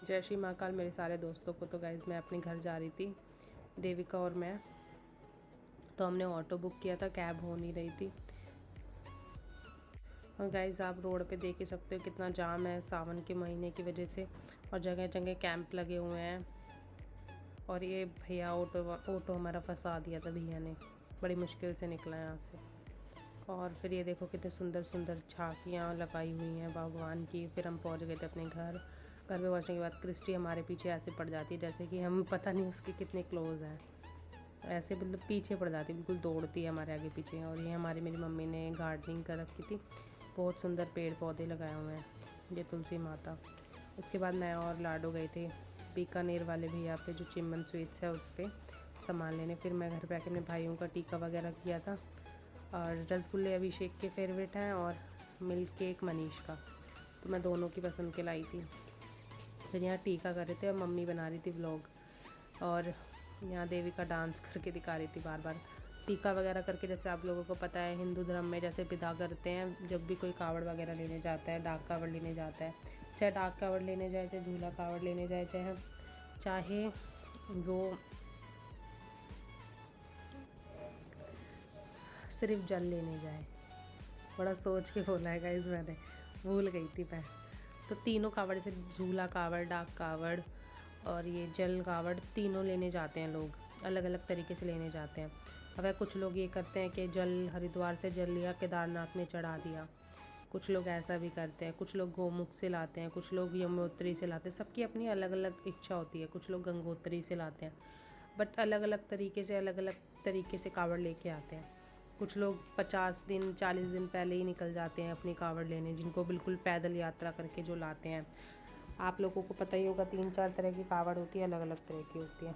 जय श्री महाकाल मेरे सारे दोस्तों को। तो गाइज़ मैं अपने घर जा रही थी, देविका और मैं। तो हमने ऑटो बुक किया था, कैब हो नहीं रही थी। और गाइज़ आप रोड पे देख ही सकते हो कितना जाम है सावन के महीने की वजह से, और जगह जगह कैंप लगे हुए हैं। और ये भैया ऑटो हमारा फंसा दिया था भैया ने, बड़ी मुश्किल से निकला यहाँ से। और फिर ये देखो कितने सुंदर सुंदर झांकियाँ लगाई हुई हैं भगवान की। फिर हम पहुँच गए थे अपने घर पे पहुँचने के बाद क्रिस्टी हमारे पीछे ऐसे पड़ जाती है जैसे कि हम पता नहीं उसके कितने क्लोज़ हैं। ऐसे मतलब पीछे पड़ जाती है, बिल्कुल दौड़ती है हमारे आगे पीछे। और ये मेरी मम्मी ने गार्डनिंग कर रखी थी, बहुत सुंदर पेड़ पौधे लगाए हुए हैं, ये तुलसी माता। उसके बाद मैं और लाडो गए थे बीकानेर वाले भैया पे जो चिमन स्वीट्स है उस पर सामान लेने। फिर मैं घर पे आके अपने भाइयों का टीका वगैरह किया था। और रसगुल्ले अभिषेक के फेवरेट हैं और मिल्क केक मनीष का, तो मैं दोनों की पसंद के लाई थी। फिर यहाँ टीका कर रहे थे और मम्मी बना रही थी व्लॉग, और यहाँ देवी का डांस करके दिखा रही थी बार बार। टीका वगैरह करके, जैसे आप लोगों को पता है हिंदू धर्म में जैसे विदा करते हैं, जब भी कोई कावड़ वगैरह लेने जाता है, डाक कावड़ लेने जाता है, चाहे डाक कावड़ लेने जाए, चाहे झूला कावड़ लेने जाए, चाहे वो सिर्फ जल लेने जाए। बड़ा सोच के बोला है गाइस, मैंने भूल गई थी मैं। तो तीनों कावड़ से, झूला कावड़, डाक कावड़ और ये जल कावड़, तीनों लेने जाते हैं लोग, अलग अलग तरीके से लेने जाते हैं। अब कुछ लोग ये करते हैं कि जल हरिद्वार से जल लिया, केदारनाथ में चढ़ा दिया। कुछ लोग ऐसा भी करते हैं, कुछ लोग गोमुख से लाते हैं, कुछ लोग यमुनोत्री से लाते हैं। सबकी अपनी अलग अलग इच्छा होती है। कुछ लोग गंगोत्री से लाते हैं, बट अलग अलग तरीके से कावड़ लेके आते हैं। कुछ लोग 50 दिन 40 दिन पहले ही निकल जाते हैं अपनी कावड़ लेने, जिनको बिल्कुल पैदल यात्रा करके जो लाते हैं। आप लोगों को पता ही होगा 3-4 तरह की कावड़ होती है, अलग अलग तरह की होती है।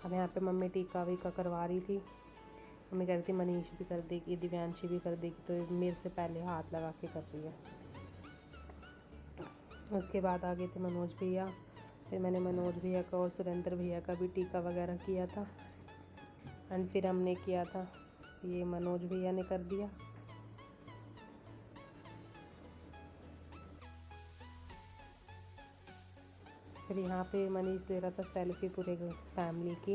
अब यहाँ पे मम्मी टीका वीका करवा रही थी। मम्मी कह रही थी मनीष भी कर देगी, दिव्यांशी भी कर देगी, तो मेरे से पहले हाथ लगा के कर रही है। उसके बाद आ गए थे मनोज भैया। फिर मैंने मनोज भैया का और सुरेंद्र भैया का भी टीका वगैरह किया था। एंड फिर हमने किया था, ये मनोज भैया ने कर दिया। फिर यहाँ पे मनीष ले रहा था सेल्फी पूरे फैमिली की।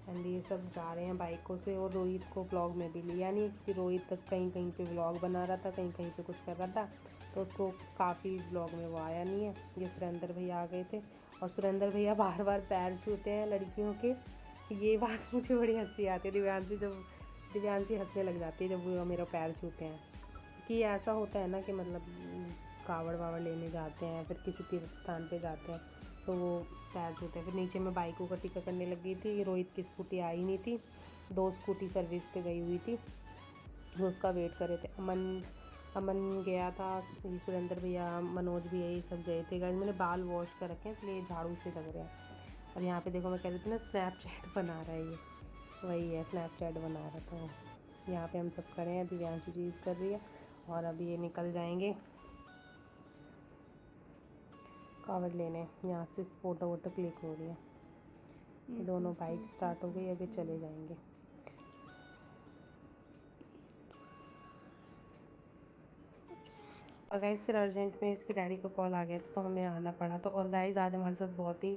एंड ये सब जा रहे हैं बाइकों से। और रोहित को व्लॉग में भी लिया नहीं, क्योंकि रोहित तक कहीं कहीं पे व्लॉग बना रहा था, कहीं कहीं पे कुछ कर रहा था, तो उसको काफ़ी व्लॉग में वो आया नहीं है। ये सुरेंद्र भैया आ गए थे, और सुरेंद्र भैया बार बार पैर छूते हैं लड़कियों के। ये बात मुझे बड़ी हंसी आती है। दिव्यांशी हंसने लग जाती है जब वो मेरा पैर छूते हैं, कि ऐसा होता है ना कि मतलब कावड़ वावड़ लेने जाते हैं, फिर किसी तीर्थ स्थान पे जाते हैं तो वो पैर छूते हैं। फिर नीचे में बाइकों का टिका करने लग गई थी। रोहित की स्कूटी आई नहीं थी, 2 स्कूटी सर्विस पे गई हुई थी, वो उसका वेट कर रहे थे। अमन गया था, सुरेंद्र भैया, मनोज भैया, ये सब गए थे। गाइस मैंने बाल वॉश कर रखे हैं इसलिए झाड़ू से लग रहे हैं। और यहाँ पे देखो, मैं कह रही थी ना स्नैपचैट बना रहा है, ये वही है, स्नैपचैट बना रहा था। यहाँ पे हम सब खड़े हैं, दिव्यांशी चीज़ कर रही है, और अभी ये निकल जाएंगे कावड़ लेने। यहाँ से फ़ोटो वोटो क्लिक हो रही है। ये दोनों बाइक स्टार्ट हो गई, अभी चले जाएंगे। और गाइज़ फिर अर्जेंट में इसके डैडी को कॉल आ गया था, तो हमें आना पड़ा। तो और गाइज़ आज हमारे साथ बहुत ही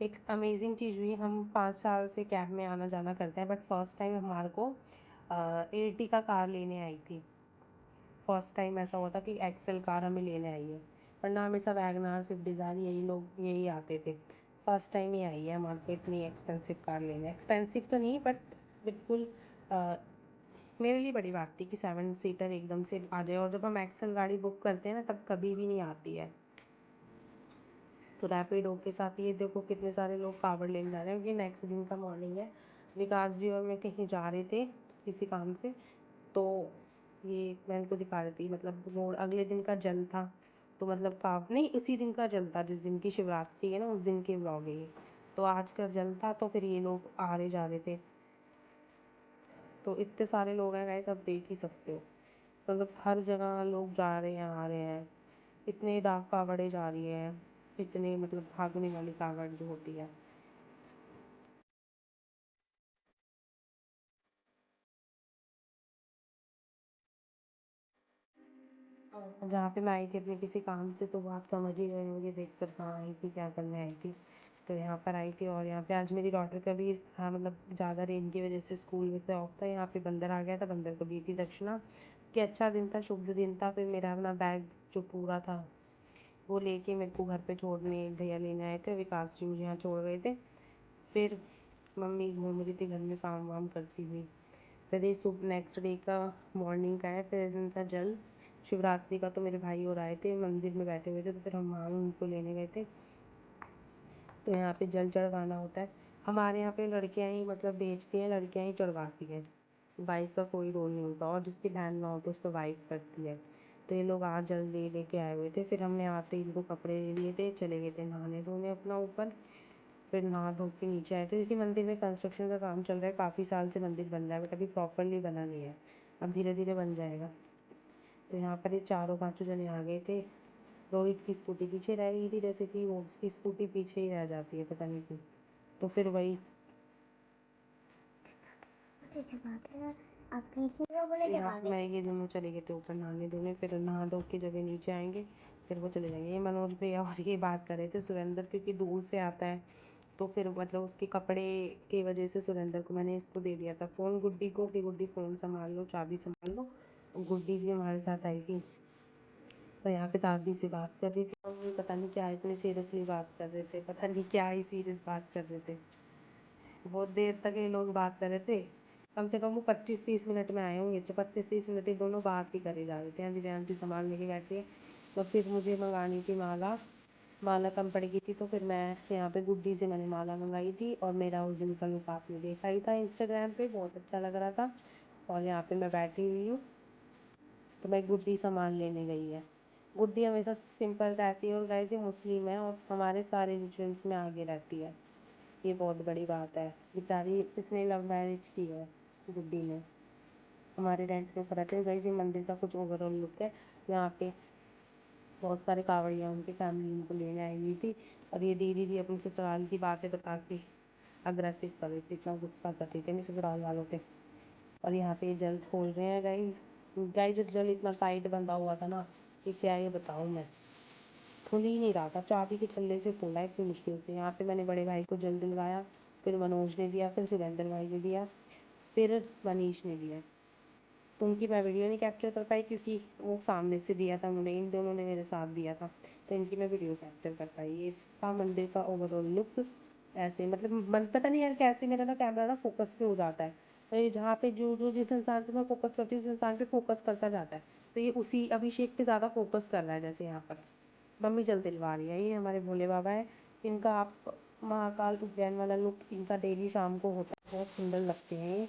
एक अमेजिंग चीज़ हुई। हम 5 साल से कैब में आना जाना करते हैं, बट फर्स्ट टाइम हमारे को एर्टिगा कार लेने आई थी। फर्स्ट टाइम ऐसा हुआ था कि एक्सेल कार हमें लेने आई है, वरना हमेशा वैगनार, स्विफ्ट डिज़ायर यही आते थे। फर्स्ट टाइम ही आई है हमारे को इतनी एक्सपेंसिव कार लेने। एक्सपेंसिव तो नहीं, बट बिल्कुल मेरे लिए बड़ी बात थी कि 7 सीटर एकदम से आ जाए। और जब हम एक्सेल गाड़ी बुक करते हैं ना, तब कभी भी नहीं आती है। तो रैपिडो के साथ ये देखो कितने सारे लोग कावड़ लेने जा रहे हैं, क्योंकि नेक्स्ट दिन का मॉर्निंग है। विकास जी और मैं कहीं जा रहे थे किसी काम से, तो ये मैं इनको दिखा रही थी, मतलब रोड अगले दिन का जल था, तो मतलब नहीं, उसी दिन का जल था जिस दिन की शिवरात्रि है ना, उस दिन के व्लॉग है ये। तो आज का जल था, तो फिर ये लोग आ रहे जा रहे थे। तो इतने सारे लोग हैं गाइस, आप देख ही सकते हो, मतलब हर जगह लोग जा रहे हैं, आ रहे हैं। इतने डाक कावड़े जा रही है, इतने मतलब भागने वाली कावड़ जो होती है। जहाँ पे मैं आई थी अपने किसी काम से, तो वो आप समझ ही गए होंगे देख कर कहाँ आई थी, क्या करने आई थी। तो यहाँ पर आई थी, और यहाँ पे आज मेरी डॉटर का भी हाँ मतलब ज़्यादा रेन की वजह से स्कूल में से ऑफ था। यहाँ पे बंदर आ गया था, बंदर को दी थी दक्षिणा कि अच्छा दिन था, शुभ दिन था। फिर मेरा अपना बैग जो पूरा था वो लेके मेरे को घर पे छोड़ने भैया लेने आए थे, विकास जी मुझे यहाँ छोड़ गए थे। फिर मम्मी घूम रही थी घर में काम वाम करती हुई। फिर ये सुबह नेक्स्ट डे का मॉर्निंग का है, फिर दिन था जल शिवरात्रि का। तो मेरे भाई और आए थे, मंदिर में बैठे हुए थे, तो फिर हम वहाँ उनको लेने गए थे। तो यहाँ पे जल चढ़वाना होता है। हमारे यहाँ पे लड़कियाँ ही मतलब बेचती हैं, लड़कियाँ ही चढ़वाती हैं, वाइफ का कोई रोल नहीं होता। और जिसकी बहन ना हो तो उसको वाइफ करती है। तो ये लोग आज जल दे लेके आए हुए थे, फिर हमने आते ही इनको कपड़े दे दिए थे, चले गए थे नहाने धोने अपना ऊपर। फिर नहा धो के नीचे आए थे, क्योंकि मंदिर में कंस्ट्रक्शन का काम चल रहा है, काफ़ी साल से मंदिर बन रहा है, बट अभी प्रॉपरली बना नहीं है, अब धीरे धीरे बन जाएगा। तो यहाँ पर ये चारों पाँचों जने आ गए थे। रोहित की स्कूटी पीछे रह गई थी, जैसे कि वो उसकी स्कूटी पीछे ही रह जाती है, पता नहीं क्यों। तो फिर वही यहाँ मैं ये दोनों चले गए थे ऊपर नहाने धोने, फिर नहा धो के जब ये नीचे आएंगे फिर वो चले जाएंगे। ये मनोज भैया और ये बात कर रहे थे, सुरेंद्र क्योंकि दूर से आता है, तो फिर मतलब उसके कपड़े की वजह से सुरेंद्र को मैंने इसको दे दिया था फ़ोन, गुड्डी को, कि गुड्डी फ़ोन संभाल लो, चाबी संभाल लो। गुड्डी भी हमारे साथ आई थी। तो यहाँ पे दादी से बात कर रही थी, और वो पता नहीं क्या इतनी सीरियसली बात कर रहे थे, पता नहीं क्या ही सीरियस बात कर रहे थे। बहुत देर तक ये लोग बात कर रहे थे, कम से कम वो 25-30 मिनट में आए होंगे। 25-30 मिनट ये दोनों बात ही करे जा रहे थे। दिव्यांशी सामान लेके बैठी है। तो फिर मुझे मंगानी थी माला, माला कम पड़ गई थी, तो फिर मैं यहाँ पे गुड्डी से मैंने माला मंगाई थी। और मेरा उस दिन का लुक आपने देखा ही था इंस्टाग्राम पे, बहुत अच्छा लग रहा था। और यहाँ पे मैं बैठी हुई हूँ, तो मैं गुड्डी सामान लेने गई है। गुड्डी हमेशा सिंपल रहती है, और गाइस ये मुस्लिम है और हमारे सारे रिचुअल्स में आगे रहती है, ये बहुत बड़ी बात है। बेचारी इसने लव मैरिज की है गुड्डी ने, हमारे रेंट पे ऊपर रहते हैं। गाइस ये मंदिर का कुछ ओवरऑल लुक है। यहाँ पे बहुत सारे कांवड़िया उनकी फैमिली उनको लेने आई हुई थी, और ये दीदी भी अपनी ससुराल की बातें बता के अग्रेसिव कर रही थी, इतना गुस्सा कर रही थी अपने ससुराल वालों पे। और यहाँ पे ये जल खोल रहे हैं गाइस। गाइस जल इतना टाइट बंधा हुआ था ना कि क्या ये बताऊँ मैं, खुल ही नहीं रहा था, चाबी के छल्ले से खोला है इतनी मुश्किल से। यहाँ पे मैंने बड़े भाई को जल दिलवाया, फिर मनोज ने दिया, फिर सुरेंद्र भाई ने दिया, फिर मनीष ने दिया। तो उनकी मैं वीडियो नहीं कैप्चर कर पाई, क्योंकि वो सामने से दिया था उन्होंने, इन दोनों ने मेरे साथ दिया था, तो इनकी मैं वीडियो कैप्चर कर पाई। ये था मंदिर का ओवरऑल लुक। ऐसे मतलब मन पता नहीं यार कैसे मेरा ना कैमरा ना फोकस पे हो जाता है, तो ये जहाँ पे जो जो जिस इंसान पे मैं फोकस करती हूँ उस इंसान पे फोकस करता जाता है। तो ये उसी अभिषेक पे ज़्यादा फोकस कर रहा है, जैसे यहाँ पर मम्मी जल दिलवा रही है। ये हमारे भोले बाबा है, इनका आप महाकाल उज्जैन वाला लुक इनका डेली शाम को होता है, बहुत सुंदर लगते हैं ये।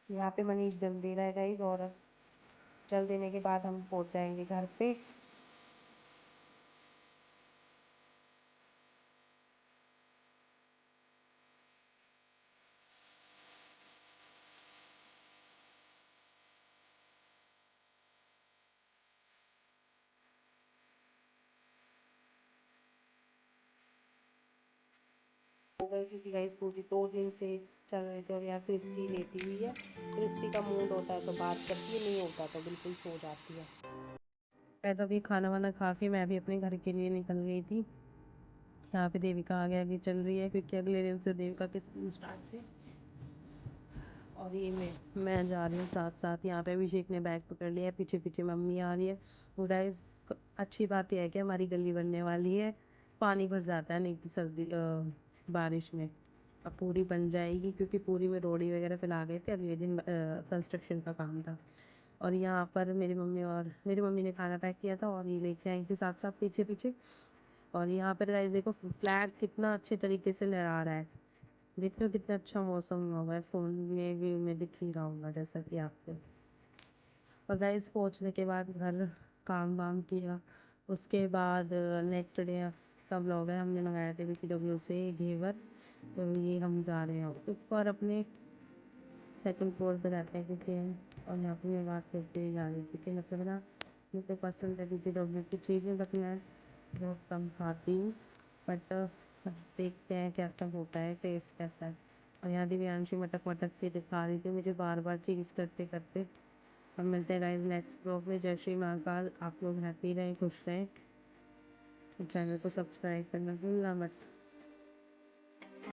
यहाँ पे मनीष जल दे रहा है गाइस, और जल देने के बाद हम पहुँच जाएंगे घर पे। गए क्योंकि गाइस पूरी 2 दिन से चल रहे थे और यहाँ क्रिस्टी लेटी हुई है। क्रिस्टी का मूड होता है तो बात करती है, नहीं होता तो बिल्कुल सो जाती है। मैं तो अभी खाना वाना खा के मैं भी अपने घर के लिए निकल गई थी। यहाँ पे देविका आगे आगे चल रही है क्योंकि अगले दिन से देविका के स्कूल स्टार्ट थे। और ये मैं जा रही हूँ साथ साथ। यहाँ पे अभिषेक ने बैग पकड़ लिया है, पीछे पीछे मम्मी आ रही है। गाइस अच्छी बात यह है कि हमारी गली बनने वाली है, पानी भर जाता है नहीं तो बारिश में। अब पूरी बन जाएगी क्योंकि पूरी में रोड़ी वगैरह फैला गए थे, अगले दिन कंस्ट्रक्शन का काम था। और यहाँ पर मेरी मम्मी ने खाना पैक किया था और ये लेके आई थी साथ साथ पीछे पीछे। और यहाँ पर गाइस देखो फ्लैग कितना अच्छे तरीके से लहरा रहा है। देख रहे हो कितना अच्छा मौसम हुआ है, फ़ोन में व्यू में दिख ही रहा होगा जैसा कि आपको। और गाइस पहुँचने के बाद घर काम वाम किया। उसके बाद नेक्स्ट डे का व्लॉग है, हमने मंगाया था BTW से घेवर। तो ये हम जा रहे हैं ऊपर अपने सेकंड फ्लोर पे रहते हैं क्योंकि। और यहाँ पे मैं बात करते हुए जा रही थी कि मतलब ना मुझे पसंद है BTW की चीज़ें, बट मैं बहुत कम खाती हूँ। बट देखते हैं कैसा होता है, टेस्ट कैसा है। और यहाँ दिव्यांशी मटक मटक के दिखा रही थी मुझे बार बार चीज़ करते करते। हम मिलते हैं गाइस नेक्स्ट ब्लॉग में। जय श्री महाकाल। आप लोग हैप्पी रहें, खुश रहें। चैनल को सब्सक्राइब करना भूलना मत।